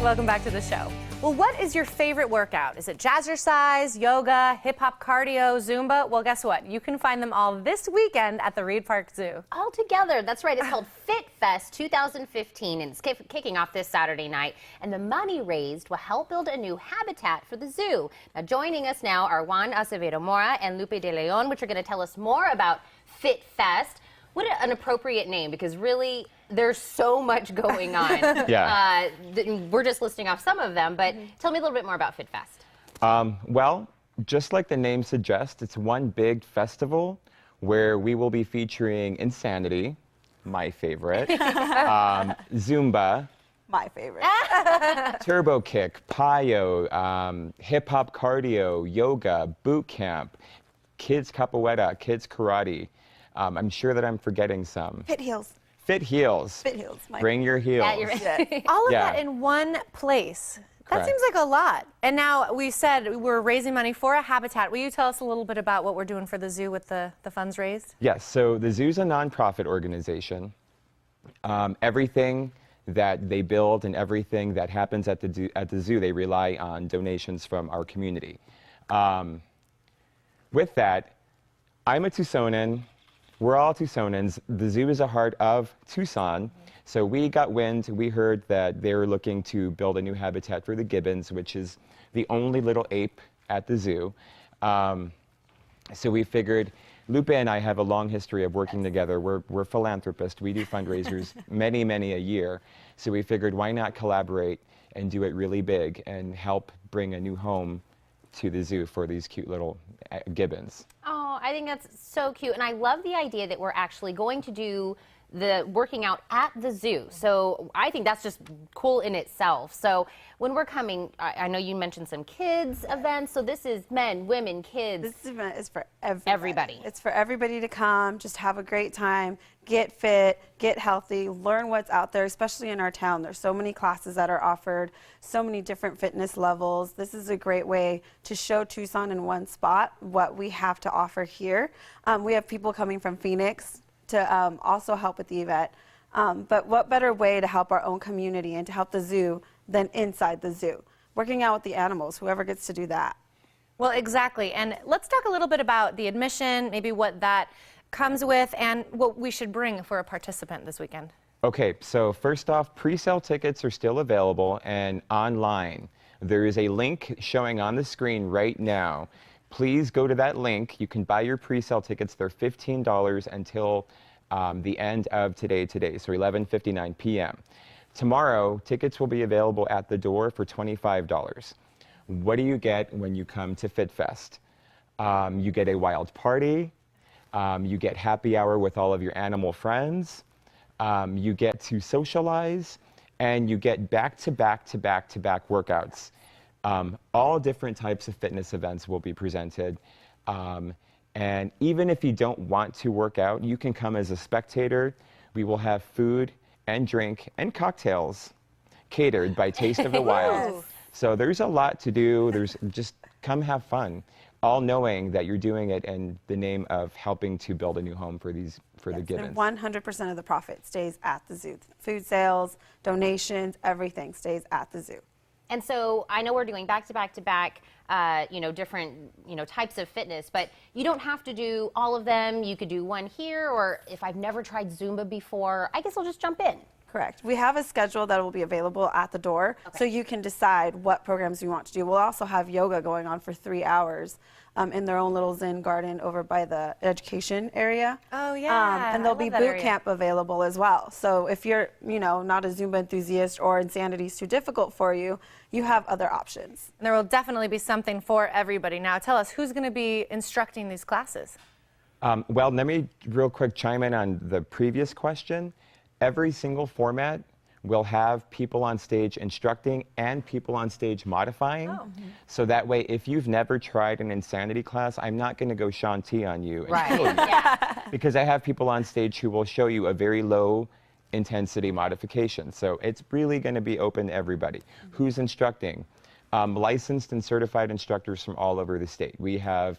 Welcome back to the show. Well, what is your favorite workout? Is it jazzercise, yoga, hip-hop cardio, Zumba? Well, guess what? You can find them all this weekend at the Reid Park Zoo. All together. That's right. It's called Fit Fest 2015, and it's kicking off this Saturday night. And the money raised will help build a new habitat for the zoo. Now, joining us now are Juan Acevedo Mora and Lupe de Leon, which are going to tell us more about Fit Fest. What an appropriate name, because really, there's so much going on. Yeah. We're just listing off some of them, but tell me a little bit more about Fit Fest. Well, just like the name suggests, it's one big festival where we will be featuring Insanity, my favorite, Zumba, my favorite, Turbo Kick, Payo, hip-hop cardio, yoga, boot camp, kids capoeira, kids karate. I'm sure that I'm forgetting some. Fit heels. Fit heels. Fit heels. Bring your heels. Yeah, you're right. All of that in one place. That Correct. seems like a lot. And now we said we're raising money for a habitat. Will you tell us a little bit about what we're doing for the zoo with the funds raised? Yes, so the zoo's a nonprofit organization. Everything that they build and everything that happens at the zoo, they rely on donations from our community. With that, I'm a Tucsonan. We're all Tucsonans. The zoo is a heart of Tucson. So we got wind, we heard that they were looking to build a new habitat for the gibbons, which is the only little ape at the zoo. So we figured, Lupe and I have a long history of working together. We're philanthropists. We do fundraisers many, many a year. So we figured, why not collaborate and do it really big and help bring a new home to the zoo for these cute little gibbons. Oh, I think that's so cute. And I love the idea that we're actually going to do the working out at the zoo. So I think that's just cool in itself. So when we're coming, I know you mentioned some kids events. So this is men, women, kids. This event is for everybody. It's for everybody to come, just have a great time, get fit, get healthy, learn what's out there, especially in our town. There's so many classes that are offered, so many different fitness levels. This is a great way to show Tucson in one spot what we have to offer here. We have people coming from Phoenix to also help with the event. But what better way to help our own community and to help the zoo than inside the zoo? Working out with the animals, whoever gets to do that. Well, exactly. And let's talk a little bit about the admission, maybe what that comes with, and what we should bring for a participant this weekend. Okay, so first off, pre-sale tickets are still available and online. There is a link showing on the screen right now. Please go to that link. You can buy your pre-sale tickets. They're $15 until the end of today, so 11:59 p.m. Tomorrow, tickets will be available at the door for $25. What do you get when you come to Fit Fest? You get a wild party. You get happy hour with all of your animal friends. You get to socialize, and you get back-to-back workouts. All different types of fitness events will be presented. And even if you don't want to work out, you can come as a spectator. We will have food and drink and cocktails catered by Taste of the Wild. So there's a lot to do. There's just come have fun, all knowing that you're doing it in the name of helping to build a new home for the gibbons. And 100% of the profit stays at the zoo. Food sales, donations, everything stays at the zoo. And so I know we're doing back-to-back, different, types of fitness, but you don't have to do all of them. You could do one here, or if I've never tried Zumba before, I guess I'll just jump in. Correct. We have a schedule that will be available at the door, so you can decide what programs you want to do. We'll also have yoga going on for 3 hours in their own little Zen garden over by the education area. Oh, yeah. And there'll be boot camp available as well. So if you're, not a Zumba enthusiast or insanity is too difficult for you, you have other options. And there will definitely be something for everybody. Now, tell us, who's going to be instructing these classes? Well, let me real quick chime in on the previous question. Every single format will have people on stage instructing and people on stage modifying. Oh. So that way, if you've never tried an insanity class, I'm not going to go Shaun T on you and kill you. Yeah. Because I have people on stage who will show you a very low intensity modification. So it's really going to be open to everybody. Who's instructing? Licensed and certified instructors from all over the state. We have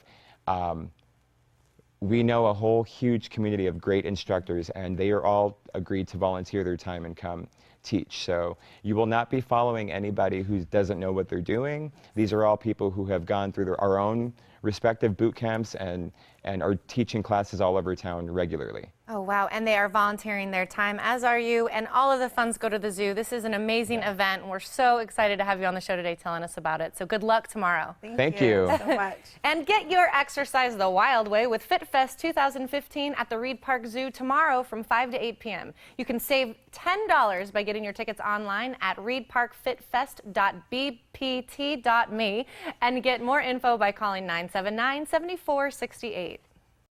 we know a whole huge community of great instructors, and they are all agreed to volunteer their time and come teach. So you will not be following anybody who doesn't know what they're doing. These are all people who have gone through our own respective boot camps and are teaching classes all over town regularly. Oh, wow. And they are volunteering their time, as are you. And all of the funds go to the zoo. This is an amazing event. And we're so excited to have you on the show today telling us about it. So good luck tomorrow. Thank you so much. And get your exercise the wild way with FitFest 2015 at the Reid Park Zoo tomorrow from 5 to 8 p.m. You can save $10 by getting your tickets online at reidparkfitfest.bpt.me and get more info by calling 979-7468.